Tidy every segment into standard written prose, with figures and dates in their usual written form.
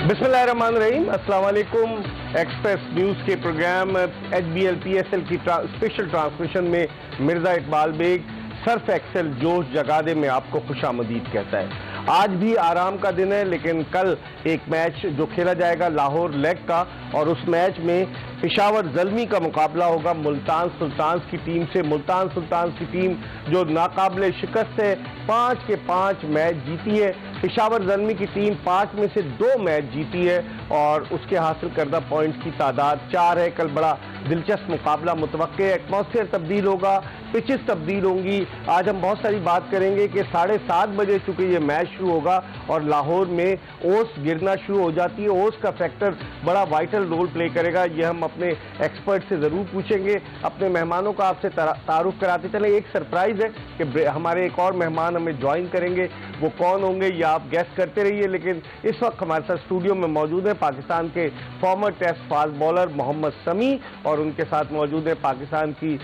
बिस्मिल्लाहिर्रहमानिर्रहीम, अस्सलाम वालेकुम। एक्सप्रेस न्यूज़ के प्रोग्राम HBL PSL की स्पेशल ट्रांसमिशन में मिर्ज़ा इकबाल बेग सर्फ एक्सेल जोश जगादे में आपको खुशामदीद कहता है। आज भी आराम का दिन है, लेकिन कल एक मैच जो खेला जाएगा लाहौर लेग का, और उस मैच में पेशावर ज़ल्मी का मुकाबला होगा मुल्तान सुल्तान्स की टीम से। मुल्तान सुल्तान्स की टीम जो नाकाबिले शिकस्त है, 5 के 5 मैच जीती है। पेशावर ज़ल्मी की टीम 5 में से 2 मैच जीती है और उसके हासिल करदा पॉइंट्स की तादाद 4 है। कल बड़ा दिलचस्प मुकाबला मुतवक्के है। एटमॉस्फेयर तब्दील होगा, पिचेस तब्दील होंगी। आज हम बहुत सारी बात करेंगे कि 7:30 बजे चूंकि ये मैच शुरू होगा और लाहौर में ओस गिरना शुरू हो जाती है। ओस का फैक्टर बड़ा वाइटल रोल प्ले करेगा। ये हम अपने एक्सपर्ट से ज़रूर पूछेंगे। अपने मेहमानों का आपसे तारुफ कराते चले। एक सरप्राइज़ है कि हमारे एक और मेहमान हमें ज्वाइन करेंगे। वो कौन होंगे ये आप गेस करते रहिए, लेकिन इस वक्त हमारे साथ स्टूडियो में मौजूद है पाकिस्तान के former test fast bowler Mohammad Sami, और उनके साथ मौजूद है पाकिस्तान की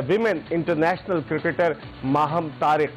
women international cricketer Maham Tariq.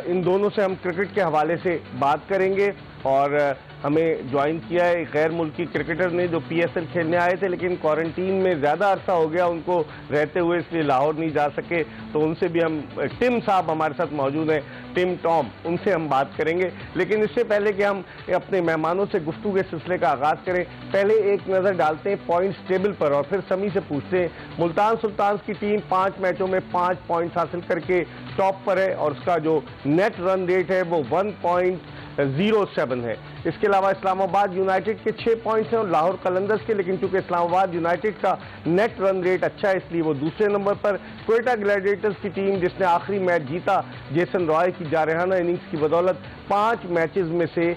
इन दोनों से हम क्रिकेट के हवाले से बात करेंगे। और हमें ज्वाइन किया है गैर मुल्की क्रिकेटर ने जो PSL खेलने आए थे, लेकिन क्वारंटीन में ज़्यादा अरसा हो गया उनको रहते हुए, इसलिए लाहौर नहीं जा सके। तो उनसे भी हम, टिम साहब हमारे साथ मौजूद हैं, टिम टॉम, उनसे हम बात करेंगे। लेकिन इससे पहले कि हम अपने मेहमानों से गुफ्तगू के सिलसिले का आगाज़ करें, पहले एक नज़र डालते हैं पॉइंट्स टेबल पर और फिर समी से पूछते हैं। मुल्तान सुल्तान्स की टीम 5 मैचों में 5 पॉइंट्स हासिल करके टॉप पर है और उसका जो नेट रन रेट है वो 1.07 है। इसके अलावा इस्लामाबाद यूनाइटेड के 6 पॉइंट्स हैं और लाहौर कलंदर्स के, लेकिन चूंकि इस्लामाबाद यूनाइटेड का नेट रन रेट अच्छा है इसलिए वो दूसरे नंबर पर। क्वेटा ग्लैडिएटर्स की टीम जिसने आखिरी मैच जीता जेसन रॉय की जारहाना इनिंग्स की बदौलत, 5 मैचेस में से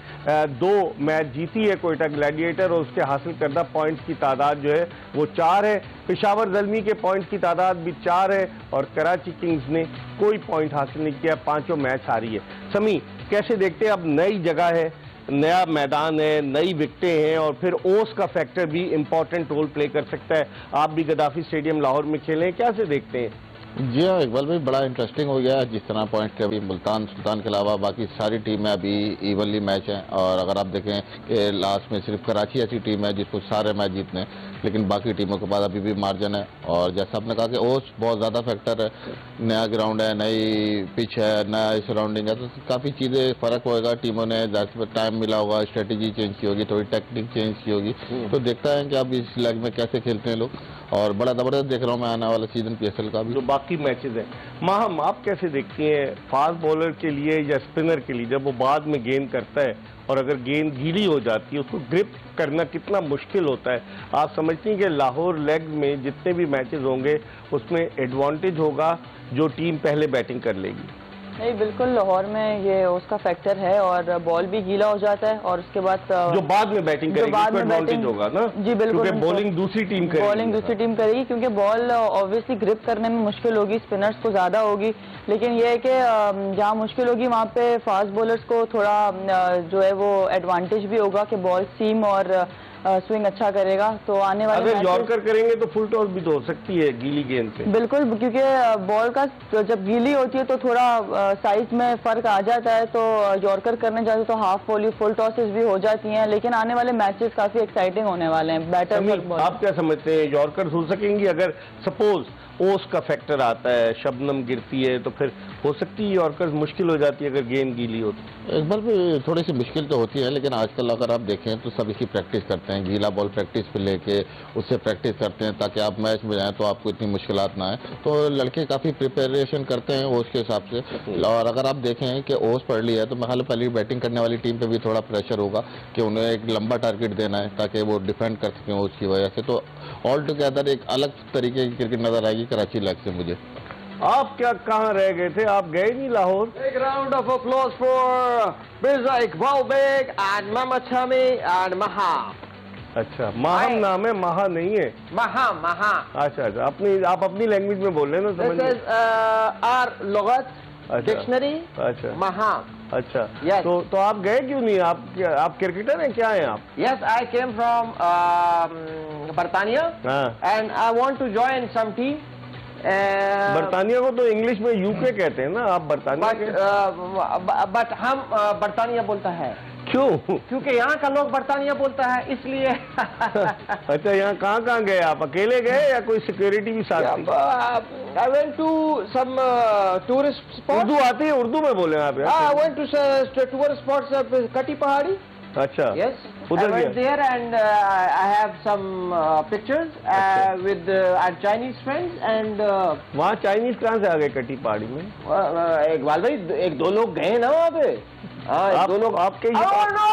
2 मैच जीती है क्वेटा ग्लैडिएटर और उसके हासिल करदा पॉइंट्स की तादाद जो है वो 4 है। पेशावर ज़ल्मी के पॉइंट्स की तादाद भी 4 है और कराची किंग्स ने कोई पॉइंट हासिल नहीं किया, 5 मैच हारी है। समी, कैसे देखते हैं? अब नई जगह है, नया मैदान है, नई विकेटें हैं और फिर ओस का फैक्टर भी इंपॉर्टेंट रोल प्ले कर सकता है। आप भी गद्दाफी स्टेडियम लाहौर में खेले हैं, क्या से देखते हैं? जी हाँ, इकबाल भाई, बड़ा इंटरेस्टिंग हो गया जिस तरह पॉइंट के अभी मुल्तान सुल्तान के अलावा बाकी सारी टीमें अभी इवनली मैच हैं। और अगर आप देखें कि लास्ट में सिर्फ कराची ऐसी टीम है जिसको सारे मैच जीतने हैं, लेकिन बाकी टीमों के पास अभी भी मार्जिन है। और जैसा आपने कहा कि ओस बहुत ज़्यादा फैक्टर है, नया ग्राउंड है, नई पिच है, नया सराउंडिंग है, तो काफ़ी चीज़ें फ़र्क होएगा। टीमों ने ज़्यादा टाइम मिला होगा, स्ट्रेटेजी चेंज की होगी, थोड़ी टेक्निक चेंज की होगी, तो देखता है कि अब इस लेग में कैसे खेलते हैं लोग। और बड़ा ज़बरदस्त देख रहा हूँ मैं आने वाला सीजन PSL का भी। जो बाकी मैचेस हैं, माहम, आप कैसे देखती हैं फास्ट बॉलर के लिए या स्पिनर के लिए जब वो बाद में गेंद करता है और अगर गेंद गीली हो जाती है उसको ग्रिप करना कितना मुश्किल होता है? आप समझती हैं कि लाहौर लेग में जितने भी मैचेस होंगे उसमें एडवांटेज होगा जो टीम पहले बैटिंग कर लेगी? नहीं, बिल्कुल लाहौर में ये उसका फैक्टर है और बॉल भी गीला हो जाता है और उसके बाद जो बाद में बैटिंग करेगी उसको एडवांटेज होगा ना? जी बिल्कुल, क्योंकि बॉलिंग दूसरी टीम करेगी। बॉलिंग दूसरी टीम करेगी क्योंकि बॉल ऑब्वियसली ग्रिप करने में मुश्किल होगी, स्पिनर्स को ज़्यादा होगी। लेकिन ये है कि जहाँ मुश्किल होगी वहाँ पे फास्ट बॉलर्स को थोड़ा जो है वो एडवांटेज भी होगा कि बॉल सीम और स्विंग अच्छा करेगा। तो आने वाले अगर यॉर्कर करेंगे तो फुल टॉस भी तो हो सकती है गीली गेंद पे। बिल्कुल, क्योंकि बॉल का जब गीली होती है तो थोड़ा साइज में फर्क आ जाता है, तो यॉर्कर करने जाते तो हाफ वॉली फुल टॉसेस भी हो जाती हैं। लेकिन आने वाले मैचेस काफी एक्साइटिंग होने वाले हैं। बैटर आप क्या समझते हैं, यॉर्कर हो सकेंगी? अगर सपोज ओस का फैक्टर आता है, शबनम गिरती है, तो फिर हो सकती है यॉर्कर मुश्किल हो जाती है अगर गेंद गीली हो तो? एक बार भी थोड़ी सी मुश्किल तो होती है, लेकिन आजकल अगर आप देखें तो सब इसकी प्रैक्टिस करते हैं, गीला बॉल प्रैक्टिस पे लेके उससे प्रैक्टिस करते हैं ताकि आप मैच में जाएं तो आपको इतनी मुश्किलात ना आए। तो लड़के काफ़ी प्रिपरेशन करते हैं ओस के हिसाब से। और अगर आप देखें कि ओस पड़ ली है तो मैं ख्याल पहले बैटिंग करने वाली टीम पर भी थोड़ा प्रेशर होगा कि उन्हें एक लंबा टारगेट देना है ताकि वो डिफेंड कर सकें ओस की वजह से। तो ऑल टुगेदर एक अलग तरीके की क्रिकेट नजर आएगी कराची लेग से मुझे। आप क्या कहाँ रह गए थे? आप गए नहीं Lahore? Big round of applause for Mirza Iqbal Beg and Mama Chami and Maha. अच्छा, माहम नाम है, महा नहीं है? Maha. अच्छा, आप अपनी लैंग्वेज में बोल रहे हैं ना, समझ This is our Logat dictionary. अच्छा Maha. अच्छा, Yes. तो आप गए क्यों नहीं? आप क्रिकेटर हैं, क्या हैं आप? Yes, I came from Bartania हाँ। and I want to join some team. बरतानिया को तो इंग्लिश में UK कहते हैं ना, आप बरतानिया के? बट हम बरतानिया बोलता है। क्यों? क्योंकि यहाँ का लोग बरतानिया बोलता है इसलिए। अच्छा, यहाँ कहाँ गए आप? अकेले गए या कोई सिक्योरिटी भी साथ थी? I went to some tourist spots. Urdu आती है? उर्दू में बोले आप यार? I went to tourist spots of Kati Pahadi. अच्छा, Yes, I उधर went गया? there and I have some pictures with our Chinese friends and वहाँ चाइनीज कहाँ से आ गए कटी पहाड़ी में? इकबाल भाई एक दो लोग गए ना वहाँ पे। हाँ, एक दो लोग आपके ही Oh no!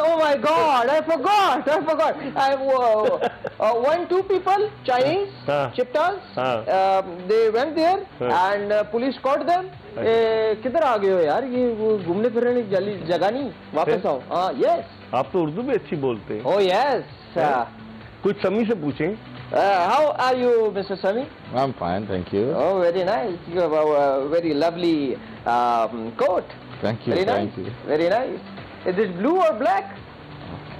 Oh my God! I forgot! One, two people, Chinese, हाँ. Chiptas. हाँ. They went there हाँ. and police caught them. किधर आ गए हो यार? ये वो घूमने फिरने की जगह नहीं, वापस आओ। हाँ, yes. आप तो उर्दू भी अच्छी बोलते हैं। Oh yes. कुछ समी से पूछें। How are you, Mr. Sami? I'm fine, thank you. Oh, very nice. You have a very lovely coat. Thank you, Very nice. thank you. Very nice. Is it blue or black?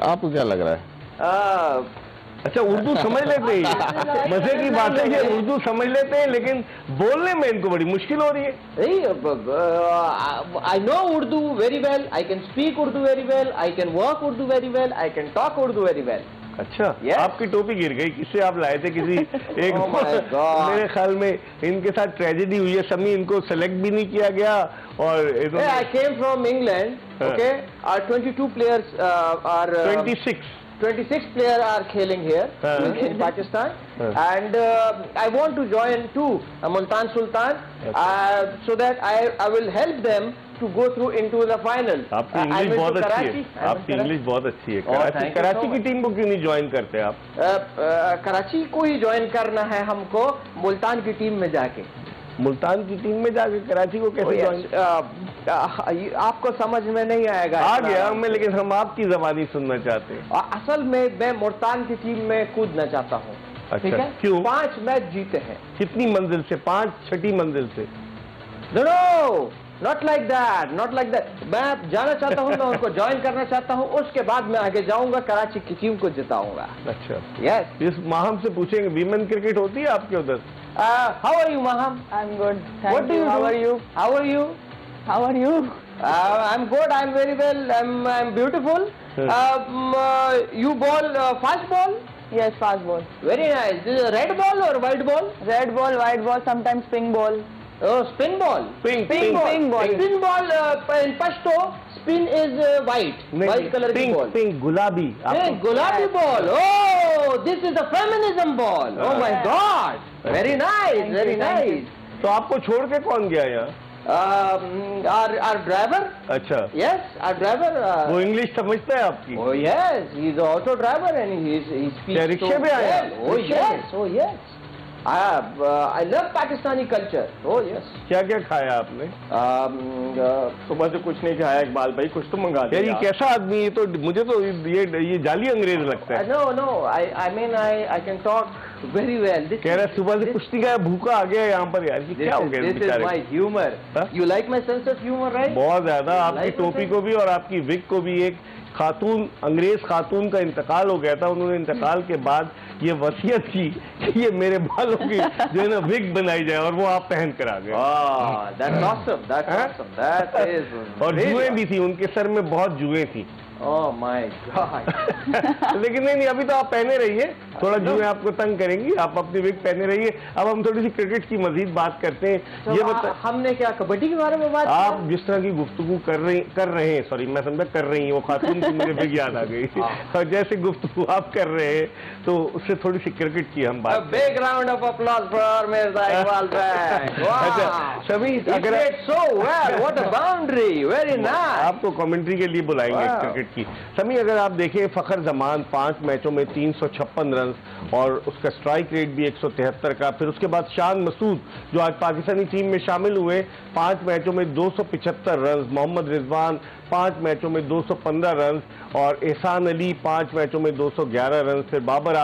आपको क्या लग रहा है? अच्छा, उर्दू समझ लेते हैं। मजे की बात है, ये उर्दू समझ लेते हैं, लेकिन बोलने में इनको बड़ी मुश्किल हो रही है। I know Urdu very well. I can speak Urdu very well. I can work Urdu very well. I can talk Urdu very well. अच्छा, Yes. आपकी टोपी गिर गई। किससे आप लाए थे? किसी एक Oh my God. मेरे ख्याल में इनके साथ ट्रेजेडी हुई है। समी, इनको सेलेक्ट भी नहीं किया गया और Hey, I came from England. Okay, our 22 players are 26 players are playing here in Pakistan, and I want to join too Multan Sultan, so that I will help them to go through into the final. आपकी English बहुत अच्छी है। आपकी English बहुत अच्छी है। thank you Karachi so की much. Team को क्यों नहीं ज्वाइन करते आप? कराची को ही ज्वाइन करना है हमको, मुल्तान की टीम में जाके। मुल्तान की टीम में जाके कराची को कैसे ज्वाइन? आपको समझ में नहीं आएगा। आ गया मैं, लेकिन हम आपकी जबानी सुनना चाहते हैं। असल में मैं मुल्तान की टीम में कूदना चाहता हूँ। अच्छा, ठीक है? क्यों? 5 मैच जीते हैं। कितनी मंजिल से? 5 छठी मंजिल से? No, not like that, not like that. मैं जाना चाहता हूँ, मैं उनको ज्वाइन करना चाहता हूँ, उसके बाद मैं आगे जाऊंगा, कराची की टीम को जिताऊंगा। अच्छा, Yes. इस माहम से पूछेंगे, वीमेन क्रिकेट होती है आपके उधर? How are you, Maham? I'm good. Thank What do you do? How are you? How are you? How are you? I'm good. I'm very well. I'm beautiful. You bowl fast ball? Yes, fast ball. Very nice. This is a red ball or white ball? Red ball, white ball, sometimes ping ball. Oh, spin ball. Ping ball. Spin ball in Pashto, spin is white. White color की ball. Pink गुलाबी। Hey, gulabi ball. Oh, this is the feminism ball. Oh my God. Very nice. Thank Very you, thank nice. तो आपको छोड़ के कौन गया यहाँ? Our driver. अच्छा, Yes, our driver. वो इंग्लिश समझता है आपकी? Oh yes, he's an auto driver and he speaks क्या रिक्शे so पे आया? well. Oh yes, oh yes. I love Pakistani culture. Oh yes. क्या क्या खाया आपने? सुबह से कुछ नहीं खाया इकबाल भाई, कुछ तो मंगा यार ये कैसा आदमी है? तो मुझे तो ये जाली अंग्रेज लगता है। No, I mean I can talk very well. कह रहा है सुबह से कुछ नहीं खाया, भूखा आ गया यहाँ पर। यार ये क्या हो गया This is बेचारे my को? humor. हाँ? You like my sense of humor, right? बहुत ज्यादा। आपकी Like टोपी my को भी और आपकी विग को भी एक खातून, अंग्रेज खातून का इंतकाल हो गया था। उन्होंने इंतकाल के बाद ये वसीयत की कि ये मेरे बालों की जो है ना विग बनाई जाए, और वो आप पहन कर आ गए। Oh, that's awesome. That's awesome. That is. और जुएं भी थी, उनके सर में बहुत जुएं थी। Oh my God. लेकिन नहीं, अभी तो आप पहने रहिए, थोड़ा जुएं आपको तंग करेंगी, आप अपनी विग पहने रहिए। अब हम थोड़ी सी क्रिकेट की मजीद बात करते हैं। ये बता, हमने क्या कबड्डी के बारे में बात आप जिस तरह की गुफ्तगू कर रहे हैं, सॉरी मैं समझा कर रही हैं, वो खातून की मुझे विग याद आ गई। और जैसे गुफ्तगू आप कर रहे हैं, तो उससे थोड़ी सी क्रिकेट की हम बात। Big round of applause for Mirza Iqbal भाई। अच्छा, सभी अगर so well, what a boundary, very nice. आपको कमेंट्री के लिए बुलाएंगे क्रिकेट की। समी, अगर आप देखें, फखर जमान 5 मैचों में 356 रन और उसका स्ट्राइक रेट भी 173 का। फिर उसके बाद शान मसूद जो आज पाकिस्तानी टीम में शामिल हुए, 5 मैचों में 275 रन। मोहम्मद रिजवान 5 मैचों में 215 रन और एहसान अली 5 मैचों में 211 रन। फिर बाबर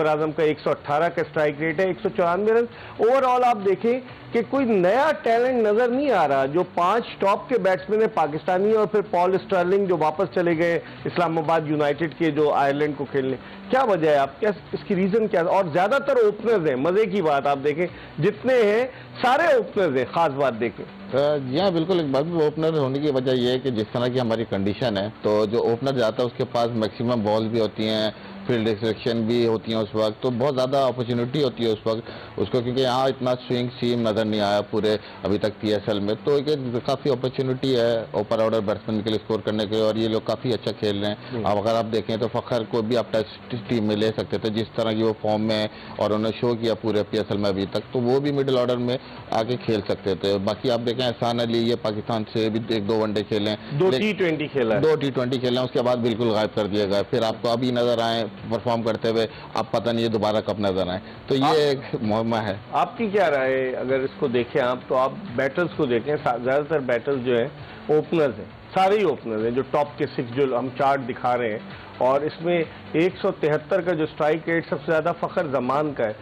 आजम का 118 का स्ट्राइक रेट है, 194 रन। ओवरऑल आप देखें कि कोई नया टैलेंट नजर नहीं आ रहा। जो 5 टॉप के बैट्समैन है पाकिस्तानी, और फिर पॉल स्टर्लिंग जो वापस चले गए इस्लामाबाद यूनाइटेड के, जो आयरलैंड को खेलने, क्या वजह है? आप क्या इसकी रीजन क्या? और ज्यादातर ओपनर्स हैं। मजे की बात आप देखें, जितने हैं सारे ओपनर्स हैं। खास बात देखें, जी हाँ, बिल्कुल। एक बात भी, ओपनर होने की वजह यह है कि जिस तरह की हमारी कंडीशन है, तो जो ओपनर जाता है उसके पास मैक्सिमम बॉल भी होती हैं, फील्ड रिस्ट्रिक्शन भी होती हैं उस वक्त, तो बहुत ज़्यादा अपॉर्चुनिटी होती है उस वक्त उसको, क्योंकि यहाँ इतना स्विंग सीम नज़र नहीं आया पूरे अभी तक PSL में। तो एक काफ़ी अपॉर्चुनिटी है अपर ऑर्डर बैट्समैन के लिए स्कोर करने के, और ये लोग काफ़ी अच्छा खेल रहे हैं। अब अगर आप देखें तो फ़खर को भी आप टेस्ट टीम में ले सकते थे, जिस तरह की वो फॉर्म में है और उन्होंने शो किया पूरे PSL में अभी तक, तो वो भी मिडिल ऑर्डर में आके खेल सकते थे। बाकी आप देखें एहसान अली, ये पाकिस्तान से भी 1-2 वनडे खेले, 2 T20 खेला, 2 T20 खेले, उसके बाद बिल्कुल गायब कर दिया गया। फिर आपको अभी नजर आए परफॉर्म करते हुए, आप पता नहीं ये दोबारा कब नजर आए, तो ये एक मुहम्मा है। आपकी क्या राय है? अगर इसको देखें आप, तो आप बैटर्स को देखें, ज्यादातर बैटर्स जो है ओपनर्स हैं, सारे ही ओपनर्स हैं, जो टॉप के 6 जो हम चार्ट दिखा रहे हैं, और इसमें 173 का जो स्ट्राइक रेट सबसे ज्यादा फखर जमान का है।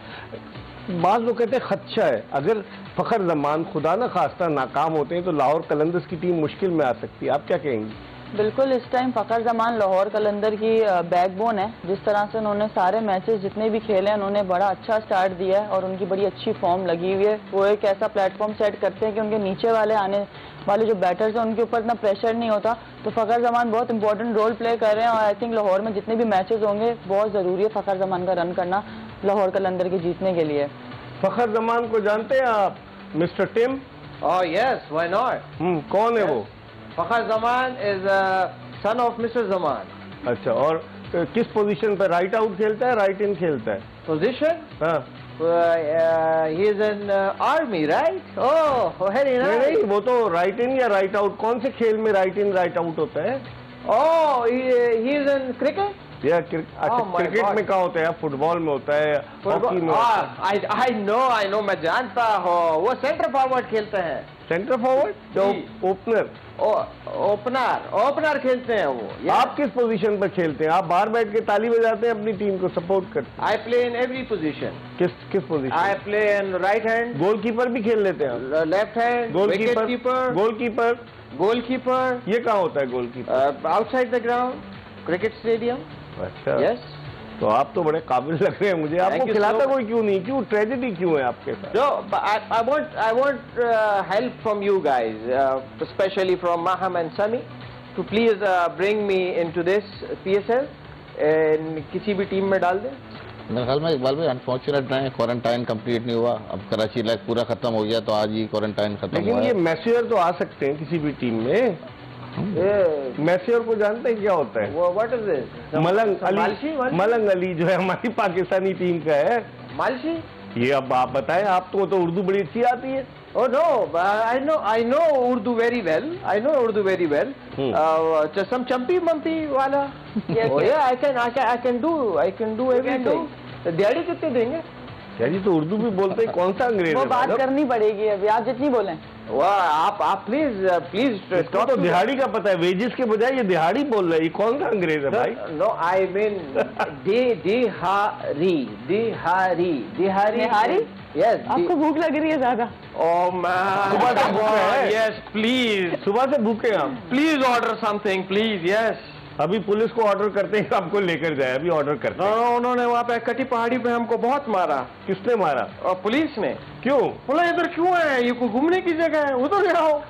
बाज़ लोग कहते हैं खदशा है, अगर फखर जमान खुदा ना खास्ता नाकाम होते हैं तो लाहौर कलंदर्स की टीम मुश्किल में आ सकती है, आप क्या कहेंगी? बिल्कुल, इस टाइम फ़खर जमान लाहौर कलंदर की बैकबोन है। जिस तरह से उन्होंने सारे मैचेस जितने भी खेले हैं, उन्होंने बड़ा अच्छा स्टार्ट दिया है और उनकी बड़ी अच्छी फॉर्म लगी हुई है। वो एक ऐसा प्लेटफॉर्म सेट करते हैं कि उनके नीचे वाले आने वाले जो बैटर्स हैं उनके ऊपर इतना प्रेशर नहीं होता। तो फ़खर जमान बहुत इंपॉर्टेंट रोल प्ले कर रहे हैं, और आई थिंक लाहौर में जितने भी मैचेस होंगे बहुत ज़रूरी है फ़खर जमान का रन करना लाहौर कलंदर के जीतने के लिए। फखर जमान को जानते हैं आप, mister Tim? Oh yes, why not? कौन है वो? Fakhar Zaman is a son of Mr. Zaman. अच्छा, और किस पोजीशन पर? राइट आउट खेलता है, राइट इन खेलता है? Position? हाँ, He is in army, right? Oh, very नहीं nice. नहीं, वो तो राइट इन या राइट आउट, कौन से खेल में राइट इन राइट आउट होता है? Oh, he is in cricket? या अच्छा, Oh my क्रिकेट God. में क्या होता है? फुटबॉल में होता है, हॉकी में होता है? I know, मैं जानता हूँ। वो सेंटर फॉरवर्ड खेलते हैं। सेंटर फॉरवर्ड या जी। ओपनर? ओपनर खेलते हैं वो। Yes. आप किस पोजीशन पर खेलते हैं? आप बाहर बैठ के ताली बजाते हैं, अपनी टीम को सपोर्ट करते हैं? I play in every position. किस position? I play in right hand, goalkeeper भी खेल लेते हैं आप? left hand, goalkeeper, wicket keeper, goalkeeper ये कहाँ होता है goalkeeper? outside the ground, cricket stadium. अच्छा, Yes. तो आप तो बड़े काबिल लग रहे हैं मुझे। आपको you खिलाता so कोई क्यों नहीं? क्यों ट्रेजेडी क्यों है आपके साथ? No, but I want help from you guys, especially from Maham and Sami, to please bring me into this PSL and किसी भी टीम में डाल दें। मेरे ख्याल में इकबाल भाई अनफॉर्चुनेट रहे, क्वारंटाइन कंप्लीट नहीं हुआ, अब कराची लाइक पूरा खत्म हो गया, तो आज ही क्वारंटाइन खत्म लेकिन हुआ ये है। मैस्योर तो आ सकते हैं किसी भी टीम में। मैस्योर को जानते हैं क्या होता है? What is this? मलंग अली जो है हमारी पाकिस्तानी टीम का है। मालशी? ये अब आप बताएं, आपको तो उर्दू बड़ी अच्छी आती है। Oh no, I know Urdu very well. I know Urdu very well. Just some chumpy mumpy wala. Oh yeah, I can do everything. दिहाड़ी कितने देंगे? क्या जी, तो उर्दू भी बोलते हैं, कौन सा अंग्रेज वो है बात भाई? करनी पड़ेगी अभी, आप जितनी बोलें। वाह, आप प्लीज इसको तो दिहाड़ी का पता है, वेजिस के बजाय ये दिहाड़ी बोल रहा है, ये कौन सा अंग्रेज है भाई? नो आई मीन दिहारी। यस, आपको भूख लग रही है ज्यादा? Oh man, सुबह से भूखे हैं? Yes, please, सुबह से भूखे हैं हम। please order something, please. Yes. अभी पुलिस को ऑर्डर करते हैं कि आपको लेकर जाए, अभी ऑर्डर करते हैं। No, उन्होंने वहाँ पे कटी पहाड़ी पे हमको बहुत मारा। किसने मारा? और पुलिस ने। क्यों? बोला इधर क्यों है, ये कोई घूमने की जगह है, उधर जाओ।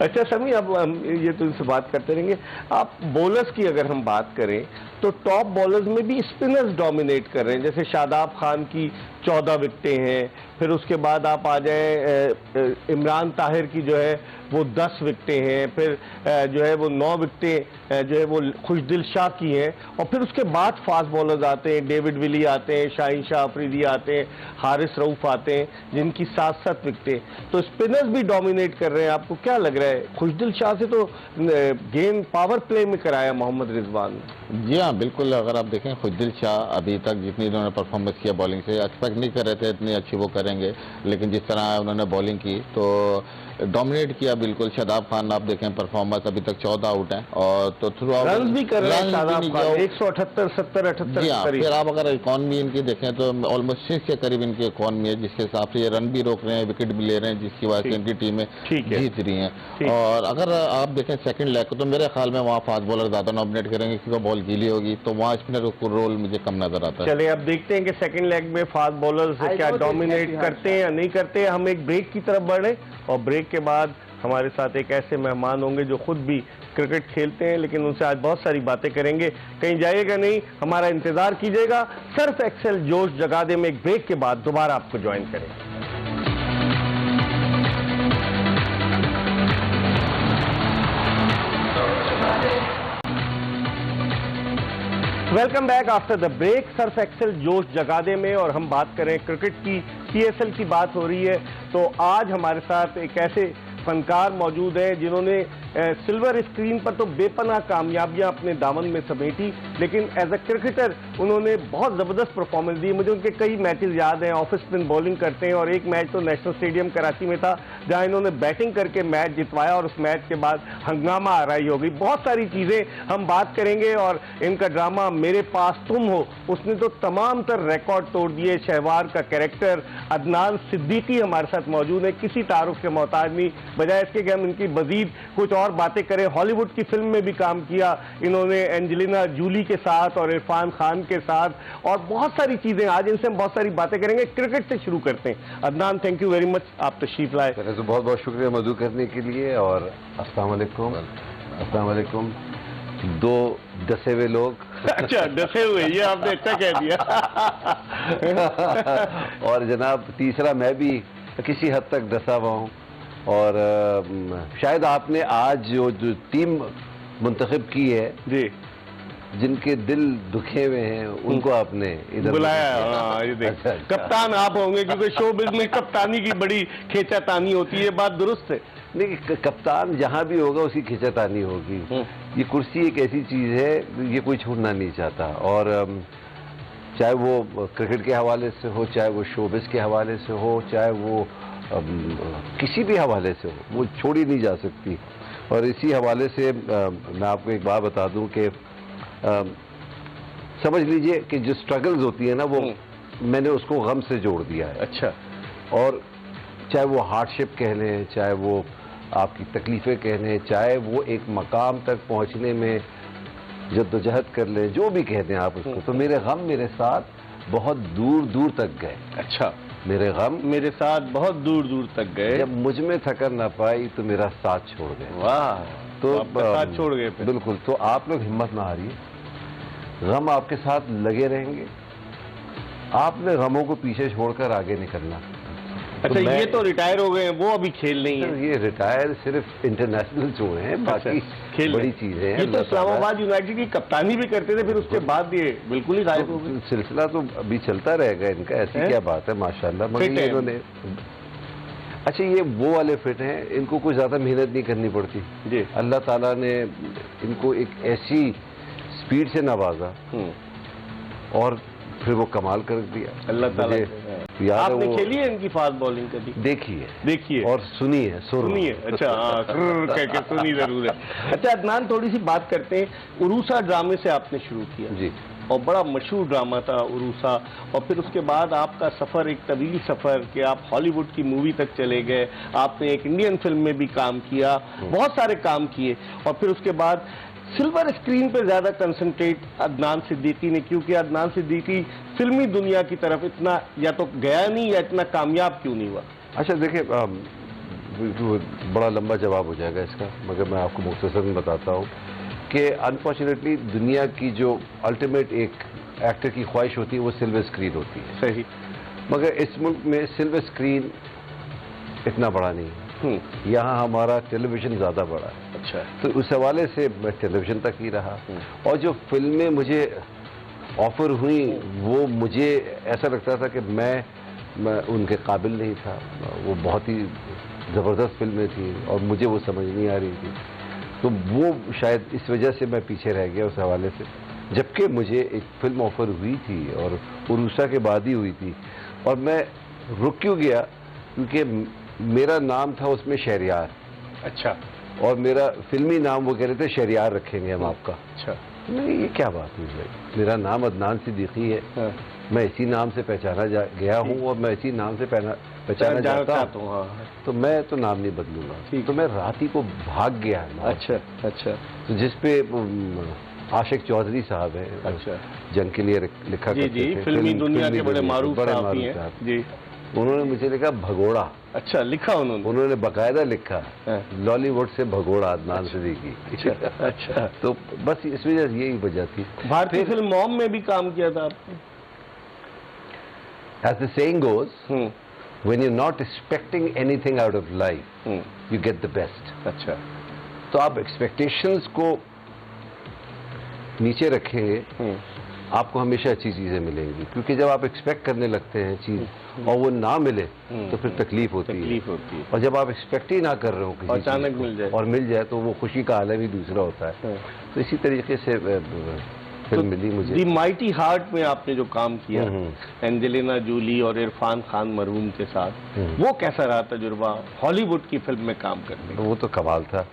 अच्छा समी, अब हम ये तो इनसे बात करते रहेंगे। आप बॉलर्स की अगर हम बात करें तो टॉप बॉलर्स में भी स्पिनर्स डोमिनेट कर रहे हैं, जैसे शादाब खान की 14 विकेटें हैं, फिर उसके बाद आप आ जाए इमरान ताहिर की जो है वो 10 विकेटें हैं, फिर जो है वो 9 विकेटें जो है वो खुशदिल शाह की हैं, और फिर उसके बाद फास्ट बॉलर्स आते हैं, डेविड विली आते हैं, शाहीन शाह अफरीदी आते हैं, हारिस रऊफ आते हैं, जिनकी 7-7 विकेटें। तो स्पिनर्स भी डोमिनेट कर रहे हैं। आपको क्या लग रहा है? खुशदिल शाह से तो गेम पावर प्ले में कराया मोहम्मद रिजवान ने। जी हाँ, बिल्कुल। अगर आप देखें खुशदिल शाह अभी तक जितनी उन्होंने परफॉर्मेंस किया बॉलिंग से, एक्सपेक्ट नहीं कर रहे थे इतनी अच्छी वो करेंगे, लेकिन जिस तरह उन्होंने बॉलिंग की तो डोमिनेट किया बिल्कुल। शादाब खान आप देखें परफॉर्मेंस अभी तक 14 आउट हैं और तो थ्रू आउट रन भी कर रहे हैं शादाब खान 178, 70, 78 जी हाँ। फिर आप अगर इकॉनमी इनकी देखें तो ऑलमोस्ट 6 के करीब इनकी इकॉनमी है, जिसके हिसाब से ये रन भी रोक रहे हैं, विकेट भी ले रहे हैं, जिसकी वजह से इनकी टीमें जीत रही हैं। और अगर आप देखें सेकंड लेग को तो मेरे ख्याल में वहाँ फास्ट बॉलर ज्यादा नॉमिनेट करेंगे क्योंकि बॉल गीली होगी, तो वहाँ स्पिनर को रोल मुझे कम नजर आता है। चले अब देखते हैं कि सेकंड लेग में फास्ट बॉलर्स क्या डोमिनेट करते हैं या नहीं करते हैं। हम एक ब्रेक की तरफ बढ़े और ब्रेक के बाद हमारे साथ एक ऐसे मेहमान होंगे जो खुद भी क्रिकेट खेलते हैं, लेकिन उनसे आज बहुत सारी बातें करेंगे। कहीं जाइएगा नहीं, हमारा इंतजार कीजिएगा। सर्फ एक्सेल जोश जगा दे में एक ब्रेक के बाद दोबारा आपको ज्वाइन करेंगे। Welcome back after the break. Surf Excel जोश जगा दे में और हम बात करें क्रिकेट की, PSL की बात हो रही है। तो आज हमारे साथ एक ऐसे फनकार मौजूद हैं जिन्होंने सिल्वर स्क्रीन पर तो बेपनाह कामयाबियां अपने दामन में समेटी, लेकिन एज अ क्रिकेटर उन्होंने बहुत ज़बरदस्त परफॉर्मेंस दी। मुझे उनके कई मैचेस याद हैं, ऑफ स्पिन बॉलिंग करते हैं और एक मैच तो नेशनल स्टेडियम कराची में था जहां इन्होंने बैटिंग करके मैच जितवाया और उस मैच के बाद हंगामा आराई हो गई। बहुत सारी चीज़ें हम बात करेंगे और इनका ड्रामा मेरे पास तुम हो, उसने तो तमाम तर रिकॉर्ड तोड़ दिए। शहवार का कैरेक्टर अदनान सिद्दीकी हमारे साथ मौजूद है, किसी तारुफ के मोहताज नहीं, बजाय इसके कि हम इनकी मजीद कुछ और बातें करें। हॉलीवुड की फिल्म में भी काम किया इन्होंने, एंजेलिना जूली के साथ और इरफान खान के साथ, और बहुत सारी चीजें। आज इनसे हम बहुत सारी बातें करेंगे। क्रिकेट से शुरू करते हैं। Adnan, thank you very much, आप तशरीफ लाए। तो बहुत बहुत शुक्रिया मधु करने के लिए और अस्सलाम वालेकुम। अस्सलाम वालेकुम। दो डसे हुए लोग। अच्छा, डसे हुए, ये आपने अच्छा कह दिया। और जनाब तीसरा मैं भी किसी हद तक डसा हुआ हूँ और शायद आपने आज जो टीम मुंतखब की है जी, जिनके दिल दुखे हुए हैं उनको आपने इधर बुलाया। हाँ, ये देख, अच्छा। कप्तान आप होंगे क्योंकि शोबिज़ में कप्तानी की बड़ी खींचातानी होती है, ये बात दुरुस्त है। नहीं, कप्तान जहां भी होगा उसकी खिंचातानी होगी। ये कुर्सी एक ऐसी चीज है, ये कोई छोड़ना नहीं चाहता। और चाहे वो क्रिकेट के हवाले से हो, चाहे वो शोबिज़ के हवाले से हो, चाहे वो किसी भी हवाले से हो, वो छोड़ी नहीं जा सकती। और इसी हवाले से मैं आपको एक बात बता दूं कि समझ लीजिए कि जो स्ट्रगल्स होती है ना, वो मैंने उसको गम से जोड़ दिया है। अच्छा। और चाहे वो हार्डशिप कह लें, चाहे वो आपकी तकलीफ़ें कह लें, चाहे वो एक मकाम तक पहुंचने में जद्दोजहद कर लें, जो भी कह दें आप उसको, तो मेरे गम मेरे साथ बहुत दूर दूर तक गए। अच्छा, मेरे गम मेरे साथ बहुत दूर दूर तक गए। जब मुझ में थकन ना पाई तो मेरा साथ छोड़ गए। वाह, तो आपका साथ छोड़ गए फिर। बिल्कुल। तो आप लोग हिम्मत ना हारिए, गम आपके साथ लगे रहेंगे, आपने गमों को पीछे छोड़कर आगे निकलना। अच्छा, ये तो रिटायर हो गए हैं, वो अभी खेल नहीं है। ये रिटायर सिर्फ इंटरनेशनल जो हैं, बाकी खेल बड़ी चीजें हैं। ये तो इस्लामाबाद यूनाइटेड की कप्तानी भी करते थे, फिर उसके बाद ये बिल्कुल ही गायब हो गए। सिलसिला तो अभी चलता रहेगा इनका, ऐसी क्या बात है, माशाल्लाह। मगर इन्होंने, अच्छा ये वो वाले फिट हैं, इनको कोई ज्यादा मेहनत नहीं करनी पड़ती जी। अल्लाह ताला ने इनको एक ऐसी स्पीड से नवाजा और फिर वो कमाल कर दिया। अल्लाह ताला याद आपने खेली है इनकी फास्ट बॉलिंग कभी? देखिए और सुनिए। अच्छा, कह सुनी जरूर है। अच्छा अदनान, थोड़ी सी बात करते हैं। उरूसा ड्रामे से आपने शुरू किया जी, और बड़ा मशहूर ड्रामा था उरूसा, और फिर उसके बाद आपका सफ़र एक तवील सफ़र कि आप हॉलीवुड की मूवी तक चले गए, आपने एक इंडियन फिल्म में भी काम किया, बहुत सारे काम किए, और फिर उसके बाद सिल्वर स्क्रीन पे ज़्यादा कंसंट्रेट अदनान सिद्दीकी ने, क्योंकि अदनान सिद्दीकी फिल्मी दुनिया की तरफ इतना या तो गया नहीं या इतना कामयाब क्यों नहीं हुआ? अच्छा देखिए, बड़ा लंबा जवाब हो जाएगा इसका, मगर मैं आपको मुख्तसरन बताता हूँ कि अनफॉर्चुनेटली दुनिया की जो अल्टीमेट एक एक्टर की ख्वाहिश होती है वो सिल्वर स्क्रीन होती है। सही। मगर इस मुल्क में सिल्वर स्क्रीन इतना बड़ा नहीं है, यहाँ हमारा टेलीविज़न ज़्यादा बड़ा है। अच्छा। तो उस हवाले से मैं टेलीविज़न तक ही रहा, और जो फिल्में मुझे ऑफर हुई वो मुझे ऐसा लगता था कि मैं उनके काबिल नहीं था। वो बहुत ही ज़बरदस्त फिल्में थी और मुझे वो समझ नहीं आ रही थी, तो वो शायद इस वजह से मैं पीछे रह गया उस हवाले से। जबकि मुझे एक फिल्म ऑफर हुई थी और उरूसा के बाद ही हुई थी, और मैं रुक क्यों गया, क्योंकि मेरा नाम था उसमें शहरियार। अच्छा। और मेरा फिल्मी नाम वो कह रहे थे शहरियार रखेंगे हम आपका। अच्छा। नहीं, ये क्या बात हुई भाई, मेरा नाम अदनान सिद्दीकी है। हाँ। मैं इसी नाम से पहचाना गया हूँ और मैं इसी नाम से पहचाना जाता हूँ। हाँ। तो मैं तो नाम नहीं बदलूंगा। तो मैं रात ही को भाग गया। अच्छा अच्छा। तो जिस पे आशिक चौधरी साहब है, अच्छा, जंग के लिए लिखा जी करते जी, थे, फिल्मी दुनिया के बड़े मारूफ बड़े साहब मारूफ हैं जी। उन्होंने मुझे लिखा भगोड़ा। अच्छा, लिखा उन्होंने बाकायदा लिखा, हाँ। लॉलीवुड से भगोड़ा अदनान सिद्दीकी। अच्छा अच्छा। तो बस इस वजह से यही वजह थी। भारतीय फिल्म मॉम में भी काम किया था आपने? As the saying goes, when you're not expecting anything out of life, you get the best. अच्छा। तो आप एक्सपेक्टेशंस को नीचे रखेंगे, आपको हमेशा अच्छी चीजें मिलेंगी। क्योंकि जब आप एक्सपेक्ट करने लगते हैं चीज और वो ना मिले तो फिर तकलीफ होती है। और जब आप एक्सपेक्ट ही ना कर रहे हो किसी अचानक मिल जाए तो वो खुशी का आलम ही दूसरा होता है। तो इसी तरीके से फिल्म मिली मुझे। दी माइटी हार्ट में आपने जो काम किया एंजेलिना जूली और इरफान खान मरहूम के साथ, वो कैसा रहा तजुर्बा हॉलीवुड की फिल्म में काम करने का? वो तो कमाल था।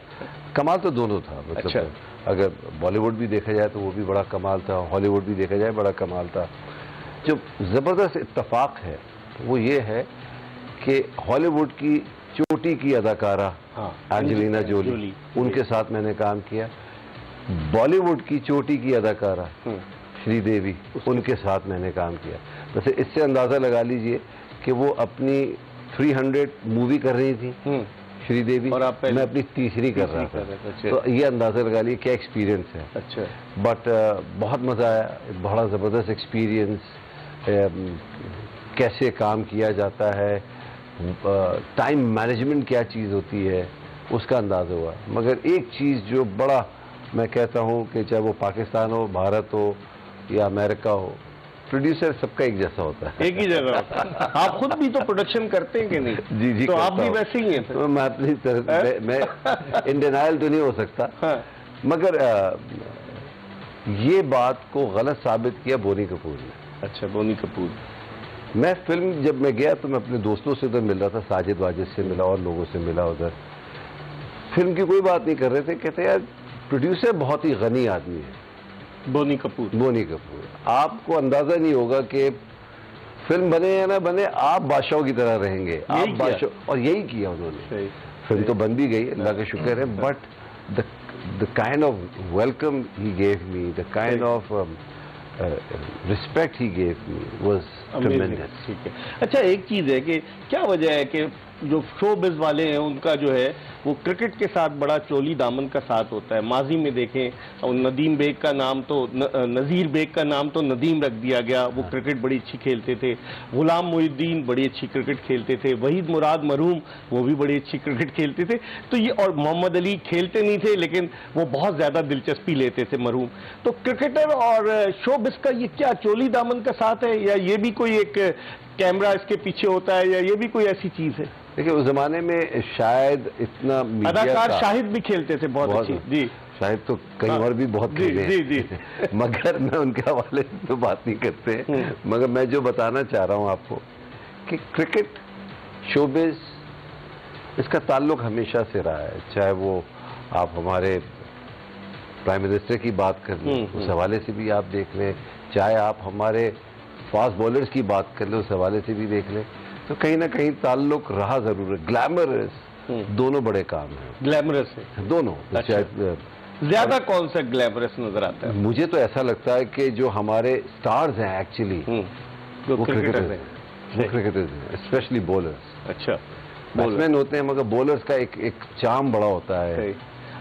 कमाल तो दोनों था, मतलब अच्छा। अगर बॉलीवुड भी देखा जाए तो वो भी बड़ा कमाल था, हॉलीवुड भी देखा जाए बड़ा कमाल था। जो ज़बरदस्त इत्तेफाक है वो ये है कि हॉलीवुड की चोटी की अदाकारा एंजेलिना जोली, उनके साथ मैंने काम किया। बॉलीवुड की चोटी की अदाकारा श्रीदेवी, उनके साथ मैंने काम किया। वैसे इससे अंदाज़ा लगा लीजिए कि वो अपनी 300 मूवी कर रही थी श्रीदेवी, और मैं अपनी तीसरी कर रहा था। तो ये अंदाज़ा लगा लिए क्या एक्सपीरियंस है। अच्छा। बट बहुत मज़ा आया, बड़ा ज़बरदस्त एक्सपीरियंस। कैसे काम किया जाता है, टाइम मैनेजमेंट क्या चीज़ होती है, उसका अंदाज़ा हुआ। मगर एक चीज़ जो बड़ा मैं कहता हूँ कि चाहे वो पाकिस्तान हो, भारत हो या अमेरिका हो, प्रोड्यूसर सबका एक जैसा होता है, एक ही जगह होता है। आप खुद भी तो प्रोडक्शन करते हैं कि नहीं? जी जी। तो आप भी वैसे ही हैं? तो मैं अपनी तरह मैं इन डिनाइल तो नहीं हो सकता। हाँ। मगर ये बात को गलत साबित किया बोनी कपूर ने। अच्छा, बोनी कपूर। मैं फिल्म जब मैं गया तो मैं अपने दोस्तों से उधर मिल रहा था, साजिद वाजिद से मिला और लोगों से मिला उधर। फिल्म की कोई बात नहीं कर रहे थे, कहते यार प्रोड्यूसर बहुत ही गनी आदमी है बोनी कपूर। बोनी कपूर, आपको अंदाजा नहीं होगा कि फिल्म बने या ना बने, आप बादशाहों की तरह रहेंगे, आप बादशाह। और यही किया उन्होंने। फिल्म तो बन भी गई, अल्लाह का शुक्र है। But the kind of welcome he gave me, the kind of respect he gave me was ट्रेमेंडस। ठीक है। अच्छा, एक चीज है कि क्या वजह है कि जो शोबिज़ वाले हैं उनका जो है वो क्रिकेट के साथ बड़ा चोली दामन का साथ होता है। माजी में देखें और नदीम बेग का नाम तो नज़ीर बेग का नाम तो नदीम रख दिया गया, वो क्रिकेट बड़ी अच्छी खेलते थे। गुलाम मोहिउद्दीन बड़ी अच्छी क्रिकेट खेलते थे। वहीद मुराद मरहूम वो भी बड़ी अच्छी क्रिकेट खेलते थे। तो ये, और मोहम्मद अली खेलते नहीं थे लेकिन वो बहुत ज़्यादा दिलचस्पी लेते थे मरहूम। तो क्रिकेटर और शोबिज़ का ये क्या चोली दामन का साथ है, या ये भी कोई एक कैमरा इसके पीछे होता है, या ये भी कोई ऐसी चीज़ है? देखिए, उस जमाने में शायद इतना अदाकार शाहिद भी खेलते थे बहुत अच्छी। जी, शाहिद तो कहीं और भी बहुत खेले। जी जी। मगर मैं उनके हवाले से तो बात नहीं करते। मगर मैं जो बताना चाह रहा हूँ आपको कि क्रिकेट शोबिज़ इसका ताल्लुक हमेशा से रहा है। चाहे वो आप हमारे प्राइम मिनिस्टर की बात कर लें, उस हवाले से भी आप देख लें, चाहे आप हमारे फास्ट बॉलर्स की बात कर लें, उस हवाले से भी देख लें, तो कहीं ना कहीं ताल्लुक रहा जरूर है। ग्लैमरस दोनों बड़े काम हैं। ग्लैमरस है दोनों। अच्छा। ज्यादा कौन सा ग्लैमरस नजर आता है? मुझे तो ऐसा लगता है कि जो हमारे स्टार्स हैं एक्चुअली वो क्रिकेटर्स हैं, स्पेशली बॉलर्स। अच्छा, बैट्समैन होते हैं मगर बॉलर्स का एक चार्म बड़ा होता है।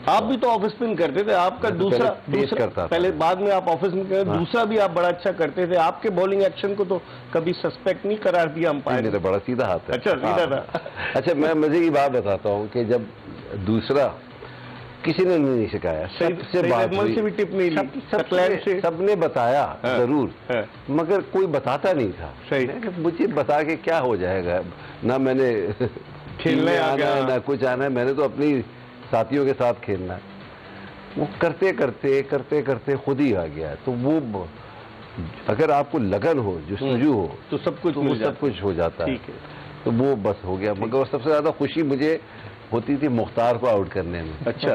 आप भी तो ऑफ स्पिन करते थे, आपका दूसरा करता पहले, बाद में आप ऑफ स्पिन दूसरा भी आप बड़ा अच्छा करते थे। आपके बॉलिंग एक्शन को तो कभी सस्पेक्ट नहीं करार दिया अंपायर ने? बड़ा सीधा हाथ है। अच्छा, सीधा था। अच्छा, मैं मजे की बात बताता हूँ कि जब दूसरा किसी ने नहीं सिखाया, सबसे बात हुई, भी टिप नहीं ली, सबने बताया जरूर, मगर कोई बताता नहीं था। सही। मुझे बता के क्या हो जाएगा, ना मैंने खेलने आना है ना कुछ आना है, मैंने तो अपनी साथियों के साथ खेलना है। वो करते करते खुद ही आ गया। तो वो अगर आपको लगन हो, जो सुजू हो, तो सब कुछ हो जाता है। ठीक है। तो वो बस हो गया। मगर सबसे ज्यादा खुशी मुझे होती थी मुख्तार को आउट करने में। अच्छा,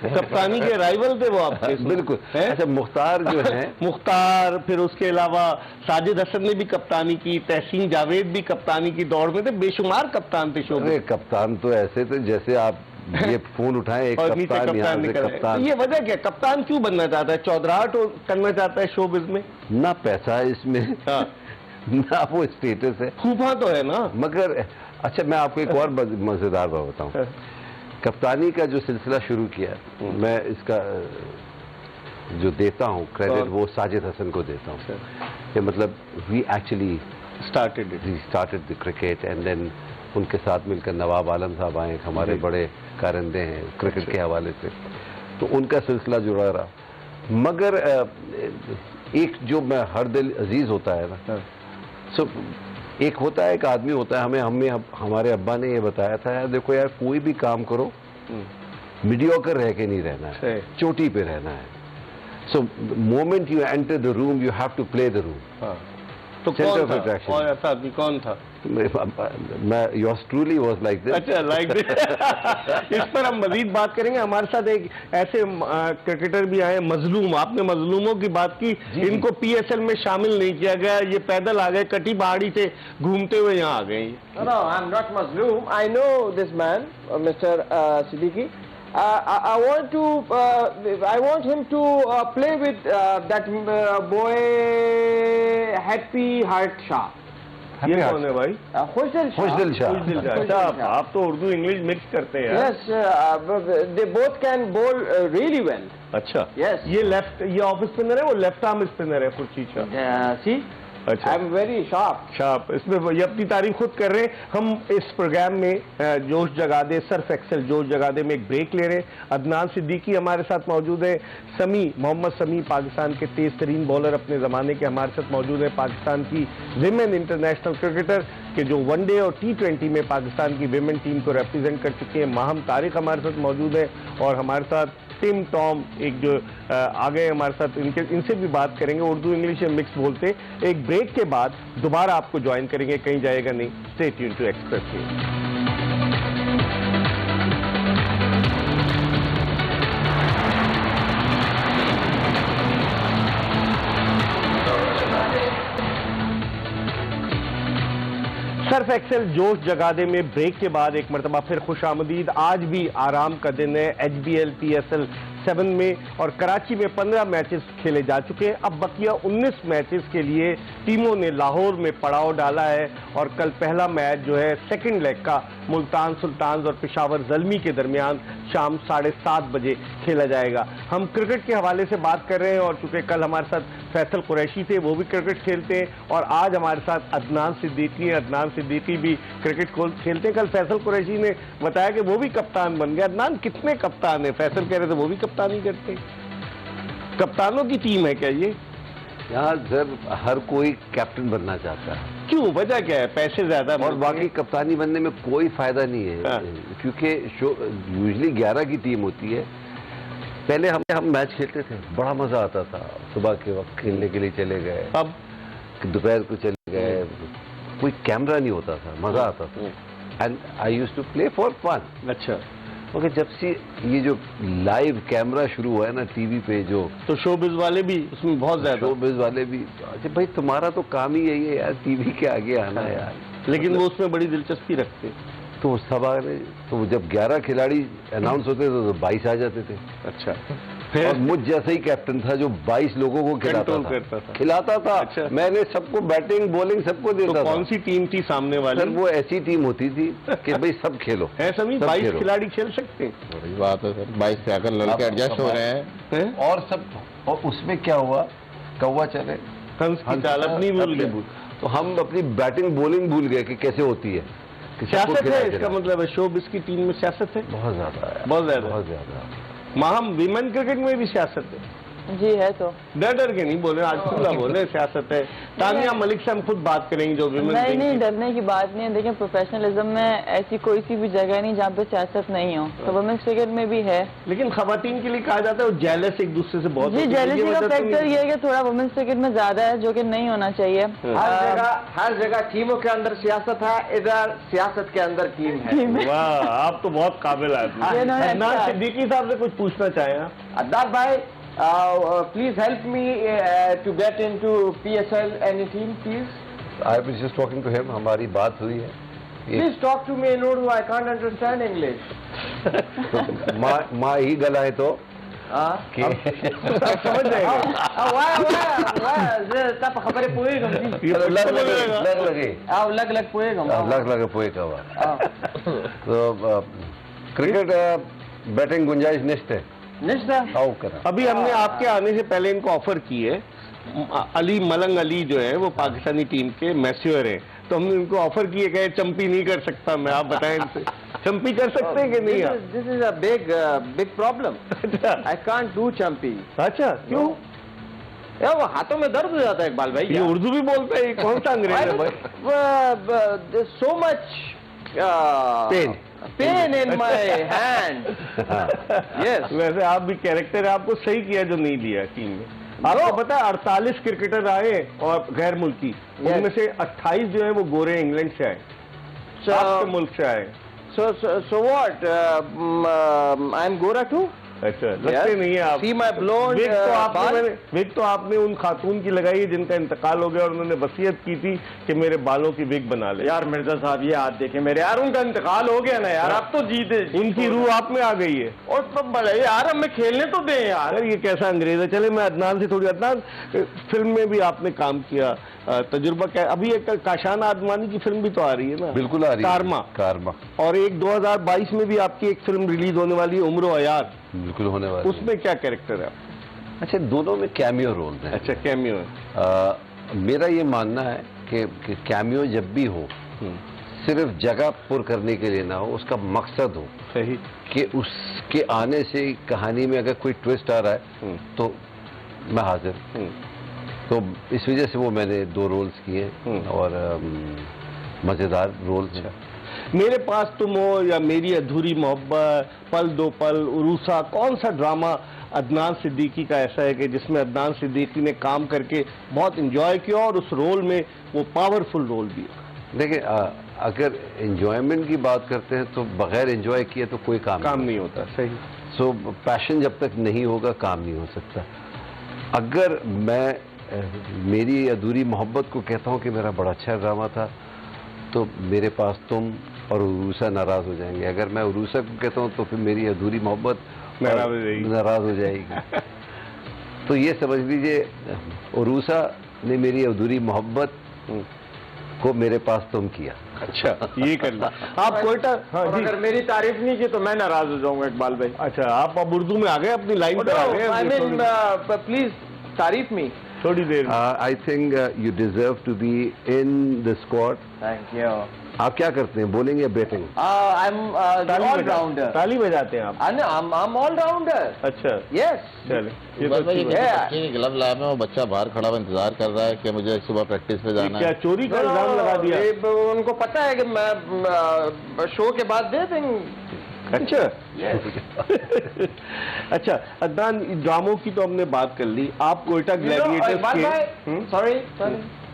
कप्तानी के राइवल थे वो आपके? बिल्कुल। अच्छा, मुख्तार जो है मुख्तार, फिर उसके अलावा साजिद हसन ने भी कप्तानी की, तहसीन जावेद भी कप्तानी की दौड़ में थे, बेशुमार कप्तान थे शोबिज़। अरे कप्तान तो ऐसे थे जैसे आप ये फोन उठाएं एक कप्तान यहाँ से कप्तान। ये वजह क्या, कप्तान क्यों बनना चाहता है? चौधराहट करना चाहता है शोबिज़ में? ना पैसा है इसमें, ना वो स्टेटस है, खूफा तो है ना। मगर अच्छा, मैं आपको एक और मजेदार बात बताऊं। कप्तानी का जो सिलसिला शुरू किया, मैं इसका जो देता हूं क्रेडिट वो साजिद हसन को देता हूं कि मतलब we actually started the cricket and then उनके साथ मिलकर नवाब आलम साहब आए, हमारे बड़े कारिंदे हैं क्रिकेट के हवाले से, तो उनका सिलसिला जुड़ा रहा। मगर एक जो मैं हर दिल अजीज होता है ना, सो एक होता है, एक आदमी होता है, हमें हमारे अब्बा ने ये बताया था, यार देखो यार, कोई भी काम करो मीडियोकर रह के नहीं रहना है, चोटी पे रहना है। So moment you enter the room you have to play the room. तो कौन था? और ऐसा आदमी कौन था? मैं yours truly was like this. अच्छा, लाइक दिस। इस पर हम मजीद बात करेंगे। हमारे साथ एक ऐसे क्रिकेटर भी आए मजलूम। आपने मजलूमों की बात की, इनको पीएसएल में शामिल नहीं किया गया, ये पैदल आ गए, कटी पहाड़ी से घूमते हुए यहाँ आ गए। No, I'm not Mazloom. I know this man, Mr. Siddiqui. I want him to play with that boy Happy Heart Shah. ये कौन है भाई? खुशदिल शाह। आप तो उर्दू इंग्लिश मिक्स करते हैं। Yes, they both can bowl really well. अच्छा, Yes. ये ऑफ स्पिनर है, वो लेफ्ट आर्म स्पिनर है खुर्शीद शाह। See, अच्छा, I'm very sharp. इसमें ये अपनी तारीफ खुद कर रहे हैं। हम इस प्रोग्राम में जोश जगा दे, सर्फ एक्सेल जोश जगा दे में एक ब्रेक ले रहे हैं। अदनान सिद्दीकी हमारे साथ मौजूद है, मोहम्मद समी पाकिस्तान के तेज तरीन बॉलर अपने ज़माने के हमारे साथ मौजूद है, पाकिस्तान की विमेन इंटरनेशनल क्रिकेटर के जो वनडे और T20 में पाकिस्तान की विमेन टीम को रिप्रेजेंट कर चुके हैं। माहम तारिक हमारे साथ मौजूद है और हमारे साथ टिम टॉम एक जो आ गए हमारे साथ, इनसे भी बात करेंगे। उर्दू इंग्लिश मिक्स बोलते। एक ब्रेक के बाद दोबारा आपको ज्वाइन करेंगे, कहीं जाएगा नहीं। Stay tune to Express News. Surf Excel जोश जगादे में ब्रेक के बाद एक मरतबा फिर खुशामदीद। आज भी आराम का दिन है HBL PSL 7 में, और कराची में 15 मैचेस खेले जा चुके हैं। अब बकिया 19 मैचेस के लिए टीमों ने लाहौर में पड़ाव डाला है, और कल पहला मैच जो है सेकंड लेग का मुल्तान सुल्तान्स और पेशावर ज़ल्मी के दरमियान शाम 7:30 बजे खेला जाएगा। हम क्रिकेट के हवाले से बात कर रहे हैं, और चूंकि कल हमारे साथ फैसल कुरैशी थे, वो भी क्रिकेट खेलते हैं, और आज हमारे साथ अदनान सिद्दीकी हैं। अदनान सिद्दीकी भी क्रिकेट खेलते हैं। कल फैसल कुरैशी ने बताया कि वो भी कप्तान बन गया। अदनान, कितने कप्तान है? फैसल कह रहे थे वो भी कप्तानी करते हैं। कप्तानों की टीम है क्या ये? यहाँ सर हर कोई कैप्टन बनना चाहता है। क्यों, वजह क्या है? पैसे ज्यादा, और बाकी कप्तानी बनने में कोई फायदा नहीं है, क्योंकि यूजली 11 की टीम होती है। पहले हम मैच खेलते थे, बड़ा मजा आता था, सुबह के वक्त खेलने के लिए चले गए, अब दोपहर को चले गए, कोई कैमरा नहीं होता था, मजा आता था। And I used to play for fun. अच्छा, ओके, जब से ये जो लाइव कैमरा शुरू हुआ है ना टीवी पे, जो तो शोबिज वाले भी उसमें बहुत ज्यादा, शोबिज वाले भी, अच्छा भाई तुम्हारा तो काम ही यही है यार, टीवी के आगे आना है यार। लेकिन वो उसमें बड़ी दिलचस्पी रखते। तो सब आ गए, तो जब 11 खिलाड़ी अनाउंस होते थे तो 22 आ जाते थे। अच्छा, और मुझ जैसा ही कैप्टन था जो 22 लोगों को खिलाता था। अच्छा। मैंने सबको बैटिंग बॉलिंग सबको देता था। कौन सी टीम थी सामने वाली? सर वो ऐसी टीम होती थी कि भाई सब खेलो। है सभी 22 खिलाड़ी खेल सकते हैं? बड़ी बात है सर, 22 से आकर लड़के एडजस्ट हो रहे हैं। और सब, और उसमें क्या हुआ, कौवा चले हंस की चाल अपनी भूल गए। तो हम अपनी बैटिंग बॉलिंग भूल गए कि कैसे होती है। सियासत है इसका मतलब है, शोबिज़ की टीम में सियासत है बहुत ज्यादा है, बहुत ज्यादा, बहुत ज्यादा। माहम विमेन क्रिकेट में भी सियासत है। जी है तो। डर के नहीं बोले, आज खुला बोले, सियासत है। तानिया मलिक से हम खुद बात करेंगे जो नहीं, डरने की बात नहीं है। देखिए प्रोफेशनलिज्म में ऐसी कोई सी भी जगह नहीं जहाँ पे सियासत नहीं हो, तो वुमेन्स क्रिकेट में भी है। लेकिन खवातीन के लिए कहा जाता है वो जेलस एक दूसरे से बहुत। जी, जेलसी का फैक्टर ये है कि थोड़ा वुमेन्स क्रिकेट में ज्यादा है, जो कि नहीं होना चाहिए। हर जगह टीमों के अंदर सियासत है, इधर सियासत के अंदर टीम है। वाह, आप तो बहुत काबिल आदमी। अदनान सिद्दीकी साहब से कुछ पूछना चाहें आप? अदनान भाई, please help me to get into PSL any team, please. I was just talking to him. हमारी बात हुई है। Please talk to me in Urdu. I can't understand English. माँ ही गलाए तो समझ जाएगा। तब खबरें पोएगा लग पोएगा तो क्रिकेट बैटिंग गुंजाइश निश्चित है। अभी हमने आपके आने से पहले इनको ऑफर की है। अली मलंग अली जो है वो पाकिस्तानी टीम के मैस्योर है, तो हमने उनको ऑफर किए गए चंपी नहीं कर सकता मैं, आप बताएं इनसे चंपी कर सकते हैं कि नहीं? This is a big problem. I can't do champi. अच्छा, क्यों? यार वो हाथों में दर्द हो जाता है इकबाल भाई। ये उर्दू भी बोलते हैं, कौन सा अंग्रेज है भाई? So much pain in my hand. Yes, वैसे आप भी कैरेक्टर है, आपको सही किया जो नहीं लिया टीम में। आपको पता है 48 क्रिकेटर आए और गैर मुल्की, उनमें से 28 जो है वो गोरे इंग्लैंड से आए, आपके मुल्क से आए। So what? I am Gora too? अच्छा, लगते नहीं है आप। See my blonde विग तो आपने उन खातून की लगाई है जिनका इंतकाल हो गया और उन्होंने वसीयत की थी कि मेरे बालों की विग बना ले। यार मिर्जा साहब ये हाथ देखे मेरे, यार उनका इंतकाल हो गया ना यार, आप तो जीते। उनकी रूह आप में आ गई है। और तो बड़े यार हमें खेलने तो दें यार। ये कैसा अंग्रेज है? चले मैं अदनान से थोड़ी, अदनान फिल्म में भी आपने काम किया, तजुर्बा क्या? अभी एक काशाना आदमानी की फिल्म भी तो आ रही है ना? बिल्कुल आ रही है, कारमा। और एक 2022 में भी आपकी एक फिल्म रिलीज होने वाली है, उम्र अयार। बिल्कुल होने वाली। उसमें क्या कैरेक्टर है? अच्छा, दोनों में कैमियो रोल है। अच्छा, कैमियो है। मेरा ये मानना है कि कैमियो जब भी हो सिर्फ जगह पुर करने के लिए ना हो, उसका मकसद हो सही कि उसके आने से कहानी में अगर कोई ट्विस्ट आ रहा है तो मैं हाजिर। तो इस वजह से वो मैंने 2 रोल्स किए और मज़ेदार रोल्स हैं। मेरे पास तुम हो या मेरी अधूरी मोहब्बत, पल दो पल, उरूसा, कौन सा ड्रामा अदनान सिद्दीकी का ऐसा है कि जिसमें अदनान सिद्दीकी ने काम करके बहुत इंजॉय किया और उस रोल में वो पावरफुल रोल भी है? देखिए, अगर एंजॉयमेंट की बात करते हैं तो बगैर एंजॉय किए तो कोई काम नहीं होता। सही। सो पैशन जब तक नहीं होगा काम नहीं हो सकता। अगर मैं मेरी अधूरी मोहब्बत को कहता हूँ कि मेरा बड़ा अच्छा ड्रामा था, तो मेरे पास तुम और उरूसा नाराज हो जाएंगे। अगर मैं उरूसा को कहता हूँ तो फिर मेरी अधूरी मोहब्बत नाराज हो जाएगी। तो ये समझ लीजिए, उरूसा ने मेरी अधूरी मोहब्बत को मेरे पास तुम किया। अच्छा, ये करना आप कोयटा। हाँ जी, अगर मेरी तारीफ नहीं की तो मैं नाराज हो जाऊंगा इकबाल भाई। अच्छा, आप अब उर्दू में आ गए, अपनी लाइन पर आ गए। आई मीन प्लीज तारीफ मी थोड़ी देर। I think you deserve to be in the squad. Thank you. आप क्या करते हैं, बॉलिंग या बैटिंग? I am allrounder. ताली बजाते हैं आप? I am allrounder. अच्छा, यस। चले, ये बस तो भाई ये ग्लव लाया मैं, वो बच्चा बाहर खड़ा हुआ इंतजार कर रहा है कि मुझे सुबह प्रैक्टिस पे जाना क्या है। चोरी का इल्जाम लगा दिया? उनको पता है कि मैं शो के बाद दे देंगे। अच्छा। अच्छा, अदनान, ड्रामों की तो हमने बात कर ली। आप कोयटा ग्लैडिएटर्स के, सॉरी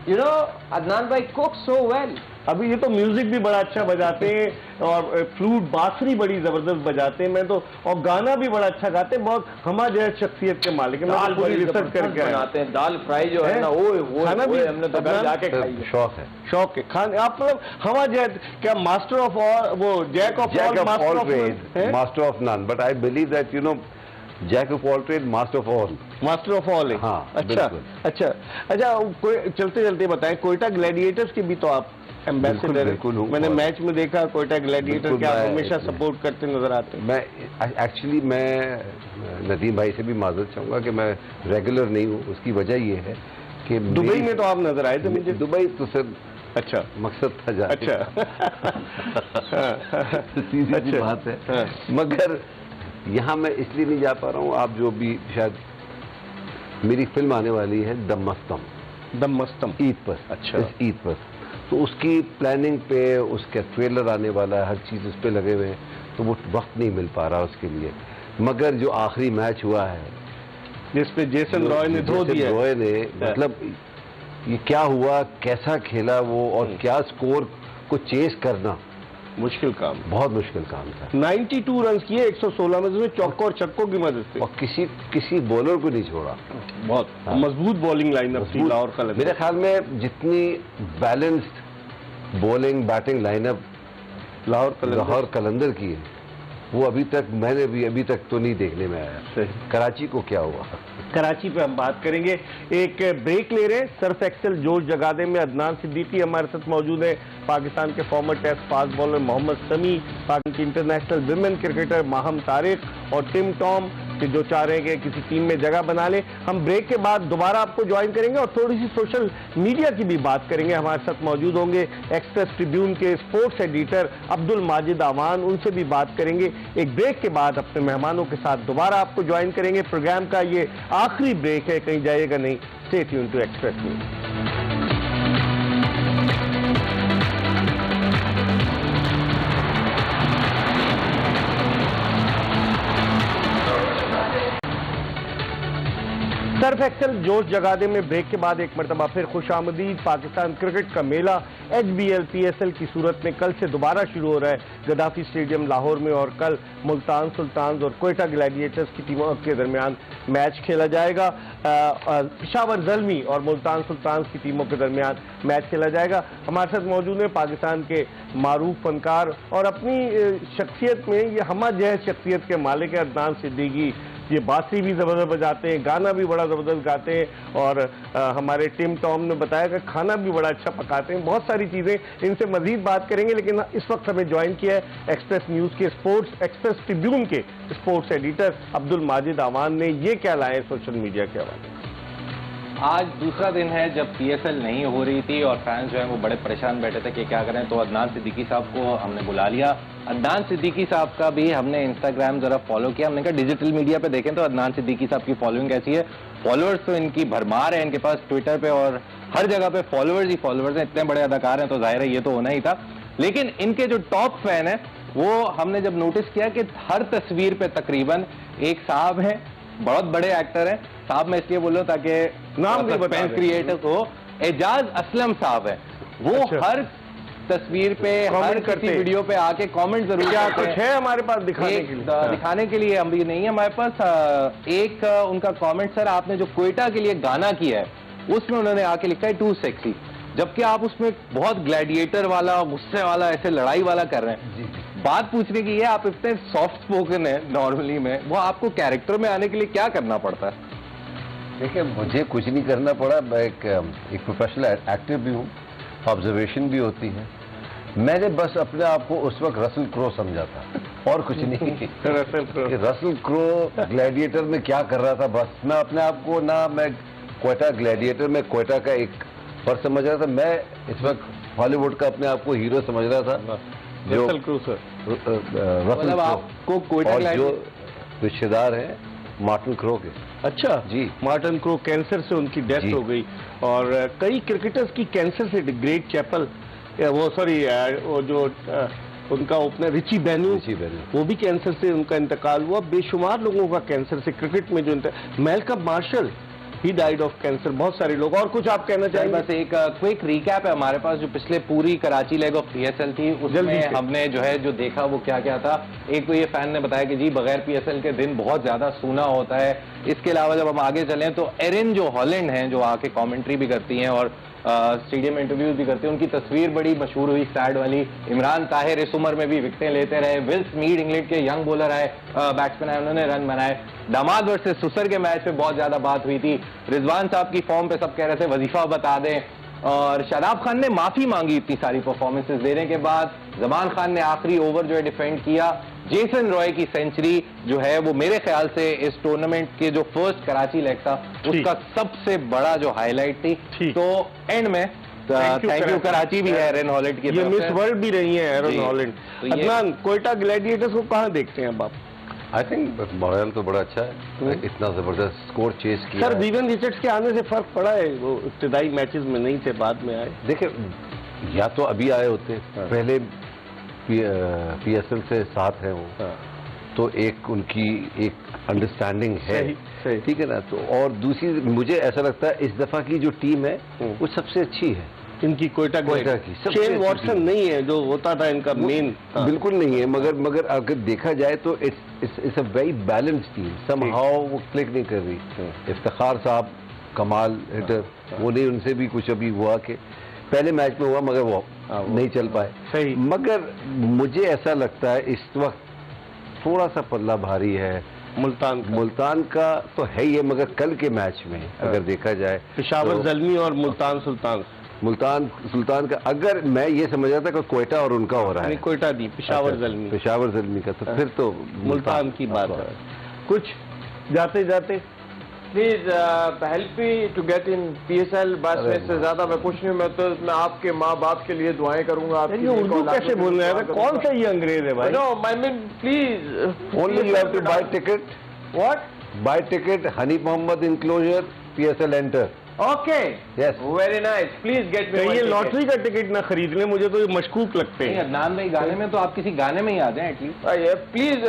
यू नो अदनान भाई कुक सो वेल। अभी ये तो म्यूजिक भी बड़ा अच्छा बजाते हैं और फ्लूट, बांसुरी बड़ी जबरदस्त बजाते हैं। मैं तो, और गाना भी बड़ा अच्छा गाते हैं। बहुत हमा जैस शख्सियत के मालिक हैं। दाल बड़ी रिसर्च करके बनाते हैं, दाल फ्राई जो है ना, वो खाना भी हमने तो घर जाके खाई है। शौक है खाने। आप मतलब हमा जैस क्या मास्टर ऑफ ऑल, वो jack of all, master of none, but I believe that you know jack of all trade, master of all. Master of all है। हाँ, अच्छा अच्छा अच्छा। चलते चलते बताएं, कोयटा ग्लैडिएटर्स के भी तो आप एम्बेसडर है। मैंने मैच में देखा कोयटा ग्लैडिएटर के, आप हमेशा सपोर्ट करते नजर आते हैं। मैं नदीम भाई से भी माजरत चाहूँगा कि मैं रेगुलर नहीं हूँ। उसकी वजह ये है कि दुबई में तो आप नजर आए थे मुझे। दुबई तो सिर्फ अच्छा मकसद था जाने। अच्छा। सीधी सी बात है। मगर यहाँ मैं इसलिए नहीं जा पा रहा हूँ, आप जो भी शायद मेरी फिल्म आने वाली है दम मस्तम ईद पर। अच्छा। इस ईद पर तो उसकी प्लानिंग पे, उसका ट्रेलर आने वाला है, हर चीज़ उस पर लगे हुए हैं, तो वो वक्त नहीं मिल पा रहा उसके लिए। मगर जो आखिरी मैच हुआ है जिसपे जेसन रॉय ने धो दिया, रॉय ने, मतलब ये क्या हुआ, कैसा खेला वो, और क्या स्कोर को चेस करना मुश्किल काम, बहुत मुश्किल काम था। 92 रन किए 116 में, उसमें चौकों और छक्कों की मदद से, और किसी बॉलर को नहीं छोड़ा। बहुत मजबूत बॉलिंग लाइनअप थी लाहौर कलंदर। मेरे ख्याल में जितनी balanced bowling batting lineup Lahore Qalandar की है, वो मैंने भी अभी तक तो नहीं देखने में आया। सही। कराची को क्या हुआ? कराची पे हम बात करेंगे, एक ब्रेक ले रहे हैं। सर्फ एक्सेल जोश जगादे में अदनान सिद्दीकी हमारे साथ मौजूद है, पाकिस्तान के former test fast bowler Mohammad Sami, Pakistan की international women cricketer Maham Tariq और टिम टॉम, कि जो चाह रहे हैं कि किसी टीम में जगह बना ले। हम ब्रेक के बाद दोबारा आपको ज्वाइन करेंगे और थोड़ी सी सोशल मीडिया की भी बात करेंगे। हमारे साथ मौजूद होंगे एक्सप्रेस ट्रिब्यून के स्पोर्ट्स एडिटर अब्दुल माजिद आवान, उनसे भी बात करेंगे। एक ब्रेक के बाद अपने मेहमानों के साथ दोबारा आपको ज्वाइन करेंगे। प्रोग्राम का ये आखिरी ब्रेक है, कहीं जाइएगा नहीं। Stay tune to Express News. Surf Excel जोश जगादे में ब्रेक के बाद एक मरतबा फिर खुशामदीद। पाकिस्तान क्रिकेट का मेला HBL PSL की सूरत में कल से दोबारा शुरू हो रहा है गद्दाफी स्टेडियम लाहौर में, और कल मुल्तान सुल्तान्स और क्वेटा ग्लैडिएटर्स की टीमों के दरमियान मैच खेला जाएगा। पेशावर ज़ल्मी और मुल्तान सुल्तान्स की टीमों के दरमियान मैच खेला जाएगा। हमारे साथ मौजूद है पाकिस्तान के मारूफ फनकार और अपनी शख्सियत में ये हमा जहज शख्सियत के मालिक है अदनान सिद्दीकी। ये बांसुरी भी ज़बरदस्त बजाते हैं, गाना भी बड़ा ज़बरदस्त गाते हैं, और हमारे टिम टॉम ने बताया कि खाना भी बड़ा अच्छा पकाते हैं। बहुत सारी चीज़ें, इनसे मजीद बात करेंगे। लेकिन इस वक्त हमें ज्वाइन किया है एक्सप्रेस न्यूज़ के एक्सप्रेस ट्रिब्यून के स्पोर्ट्स एडिटर अब्दुल माजिद आवान ने। ये क्या लाए सोशल मीडिया के हवाले? आज दूसरा दिन है जब PSL नहीं हो रही थी और फैंस जो हैं वो बड़े परेशान बैठे थे कि क्या करें, तो अदनान सिद्दीकी साहब को हमने बुला लिया। अदनान सिद्दीकी साहब का भी हमने इंस्टाग्राम जरा फॉलो किया। हमने कहा डिजिटल मीडिया पे देखें तो अदनान सिद्दीकी साहब की फॉलोइंग कैसी है। फॉलोअर्स तो इनकी भरमार है इनके पास, ट्विटर पे और हर जगह पे फॉलोअर्स ही फॉलोअर्स हैं। इतने बड़े अदाकार हैं तो जाहिर है ये तो होना ही था। लेकिन इनके जो टॉप फैन है वो हमने जब नोटिस किया कि हर तस्वीर पे तकरीबन एक साहब है, बहुत बड़े एक्टर हैं। साहब मैं इसलिए बोल रहा हूँ ताकि नाम क्रिएटर को, एजाज असलम साहब है, वो अच्छा। हर तस्वीर पे हर किसी वीडियो पे आके कमेंट जरूर क्या करते कुछ हैं। है हमारे पास दिखाने के लिए? दिखाने के लिए हम भी नहीं है हमारे पास। एक उनका कमेंट, सर आपने जो क्वेटा के लिए गाना किया है उसमें उन्होंने आके लिखा है टू सेक्सी, जबकि आप उसमें बहुत ग्लैडिएटर वाला, गुस्से वाला, ऐसे लड़ाई वाला कर रहे हैं। बात पूछने की है, आप इतने सॉफ्ट स्पोकन है नॉर्मली में, वो आपको कैरेक्टर में आने के लिए क्या करना पड़ता है? देखिए, मुझे कुछ नहीं करना पड़ा। मैं एक प्रोफेशनल एक्टर भी हूँ, ऑब्जर्वेशन भी होती है। मैंने बस अपने आप को उस वक्त रसल क्रो समझा था और कुछ नहीं। रसल क्रो ग्लैडिएटर में क्या कर रहा था, बस मैं अपने आप को ना, मैं क्वेटा ग्लैडिएटर में क्वेटा का एक पर समझ रहा था। मैं इस वक्त हॉलीवुड का अपने आप को हीरो समझ रहा था। जो रसल क्रू सर, मतलब आपको क्वेटा और जो रिश्तेदार हैं मार्टिन क्रो के। अच्छा जी, मार्टिन क्रो कैंसर से उनकी डेथ हो गई, और कई क्रिकेटर्स की कैंसर से, ग्रेट चैपल, वो सॉरी वो जो उनका ओपनर रिची बेन्यू, वो भी कैंसर से उनका इंतकाल हुआ। बेशुमार लोगों का कैंसर से, क्रिकेट में जो Malcolm martial, he died of cancer. बहुत सारे लोग। और कुछ आप कहना चाहेंगे? बस एक क्विक रिकैप है हमारे पास, जो पिछले पूरी कराची लेग ऑफ PSL थी उसमें हमने जो है जो देखा वो क्या क्या था। एक तो ये फैन ने बताया कि जी बगैर PSL के दिन बहुत ज्यादा सूना होता है। इसके अलावा जब हम आगे चलें तो एरिन जो हॉलैंड हैं, जो आके कमेंट्री भी करती हैं और स्टेडियम इंटरव्यूज भी करते हैं, उनकी तस्वीर बड़ी मशहूर हुई, सैड वाली। इमरान ताहिर इस उम्र में भी विकेटें लेते रहे। विल स्मीड इंग्लैंड के यंग बॉलर आए, बैट्समैन आए, उन्होंने रन बनाए। दामाद वर्सेस सुसर के मैच पे बहुत ज्यादा बात हुई थी। रिजवान साहब की फॉर्म पे सब कह रहे थे वजीफा बता दें, और शादाब खान ने माफी मांगी इतनी सारी परफॉर्मेंसेस देने के बाद। जमान खान ने आखिरी ओवर जो है डिफेंड किया। जेसन रॉय की सेंचुरी जो है वो मेरे ख्याल से इस टूर्नामेंट के जो फर्स्ट कराची लेग था उसका सबसे बड़ा जो हाईलाइट थी। तो एंड में थैंक यू कराची भी है एरन हॉलैंड की, ये मिस वर्ल्ड भी रही है एरन हॉलैंड। तो अदनान, क्वेटा ग्लैडिएटर्स को कहाँ देखते हैं अब आप? आई थिंक मॉरल तो बड़ा अच्छा है, इतना जबरदस्त स्कोर चेस किया। सर विवियन रिचर्ड्स के आने से फर्क पड़ा है, वो इब्तदाई मैचेस में नहीं थे, बाद में आए। देखिए या तो अभी आए होते, पहले पीएसएल से साथ हैं वो, तो एक उनकी एक अंडरस्टैंडिंग है, सही। ठीक है ना। तो और दूसरी मुझे ऐसा लगता है इस दफा की जो टीम है वो सबसे अच्छी है इनकी कोयटा की। शेन वॉटसन नहीं है जो होता था इनका मेन। बिल्कुल नहीं है, मगर अगर देखा जाए तो it's a very balanced team. Somehow वो क्लिक नहीं कर रही। इफ्तिखार साहब कमाल हिटर, वो नहीं, उनसे भी कुछ अभी हुआ कि पहले मैच में हुआ मगर वो नहीं चल पाए। सही। मगर मुझे ऐसा लगता है इस वक्त थोड़ा सा पल्ला भारी है मुल्तान का तो है ही है, मगर कल के मैच में अगर देखा जाए पेशावर तो ज़ल्मी और मुल्तान सुल्तान का, अगर मैं ये समझ रहा था कि कोयटा और उनका हो रहा है, कोयटा दी पेशावर ज़ल्मी का, तो फिर तो मुल्तान की बात है। कुछ जाते जाते please help me to get in PSL. बस इससे ज्यादा मैं कुछ नहीं, मैं आपके माँ बाप के लिए दुआएं करूंगा। ये उर्दू कैसे बोल रहे हैं? कौन सा ये अंग्रेज है भाई? No I mean please only you have to buy ticket. What? Buy ticket, Hanif Mohammad enclosure, PSL enter. Okay, yes, very nice, please get me. ये लॉटरी का टिकट ना खरीद ले, मुझे तो ये मशकूक लगते हैं। अदनान भाई गाने में तो आप किसी गाने में ही आ जाएं एटलीस्ट। प्लीज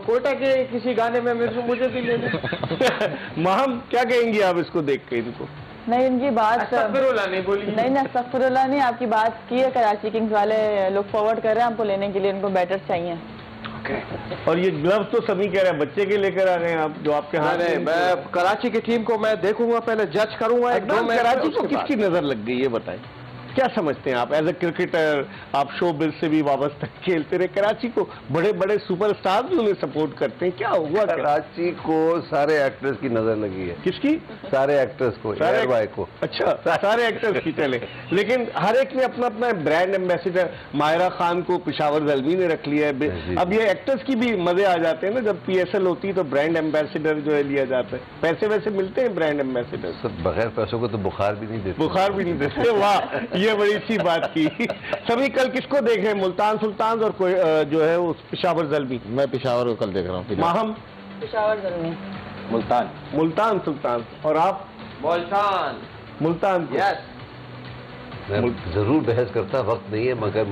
कोयटा के किसी गाने में मुझे भी ले लें। माहम क्या कहेंगी आप इसको देख के? इनको नहीं, इनकी बात अस्तगफिरुल्लाह नहीं बोली। नहीं ना, अस्तगफिरुल्लाह नहीं, आपकी बात की है। कराची किंग्स वाले लुक फॉरवर्ड कर रहे हैं आपको लेने के लिए, उनको बैटर्स चाहिए। और ये ग्लव्स तो सभी कह रहे हैं बच्चे के लेकर आ गए हैं आप, जो आपके हाथ में। मैं कराची की टीम को मैं देखूंगा, पहले जज करूंगा। एकदम कराची को किसकी नजर लग गई ये बताएं? क्या समझते हैं आप एज ए क्रिकेटर? आप शो बिल से भी वाबस्ता खेलते रहे, कराची को बड़े बड़े सुपरस्टार भी उन्हें सपोर्ट करते हैं, क्या हुआ? कराची को सारे एक्टर्स की नजर लगी है। किसकी? सारे एक्टर्स को, एयर भाई को। अच्छा, सारे एक्टर्स की चले, लेकिन हर एक ने अपना अपना ब्रांड एम्बेसडर। मायरा खान को पेशावर ज़ल्मी ने रख लिया है। अब ये एक्टर्स की भी मजे आ जाते हैं ना, जब पीएसएल होती है तो ब्रांड एम्बेसडर जो है लिया जाता है। पैसे वैसे मिलते हैं ब्रांड एम्बेसडर? सब बगैर पैसों को तो बुखार भी नहीं देते। बुखार भी नहीं देते, वाह, ये बड़ी अच्छी बात की। सभी कल किसको देख रहे हैं? मुल्तान सुल्तान और कोई जो है उस पेशावर ज़ल्मी। मैं पेशावर को कल देख रहा हूँ। माहम? पेशावर ज़ल्मी। मुल्तान सुल्तान। और आप? मुल्तान। यस, मैं जरूर बहस करता, वक्त नहीं है, मगर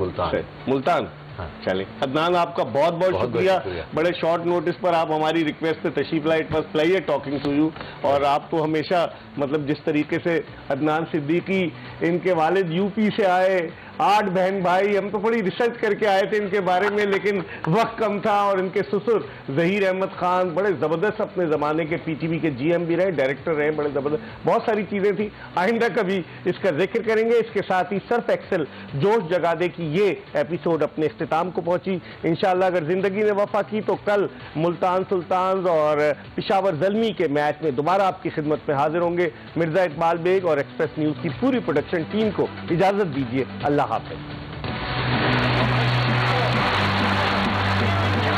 मुल्तान। हाँ। चले अदनान, आपका बहुत बहुत शुक्रिया। बड़े शॉर्ट नोटिस पर आप हमारी रिक्वेस्ट पे तशरीफ लाए। It was pleasure talking to you. और आप तो हमेशा मतलब जिस तरीके से अदनान सिद्दीकी, इनके वालिद यूपी से आए, 8 बहन भाई, हम तो बड़ी रिसर्च करके आए थे इनके बारे में, लेकिन वक्त कम था। और इनके ससुर ज़हीर अहमद खान बड़े ज़बरदस्त अपने ज़माने के पीटीवी के जीएम भी रहे, डायरेक्टर रहे, बड़े ज़बरदस्त, बहुत सारी चीज़ें थी। आइंदा कभी इसका जिक्र करेंगे। इसके साथ ही सर्फ एक्सेल जोश जगा दे की ये एपिसोड अपने इख्तिताम को पहुंची। इंशाअल्लाह अगर ज़िंदगी ने वफा की तो कल मुल्तान सुल्तान और पेशावर ज़ल्मी के मैच में दोबारा आपकी खिदमत में हाजिर होंगे। मिर्जा इकबाल बेग और एक्सप्रेस न्यूज़ की पूरी प्रोडक्शन टीम को इजाज़त दीजिए। अल्लाह हाफ़िज़।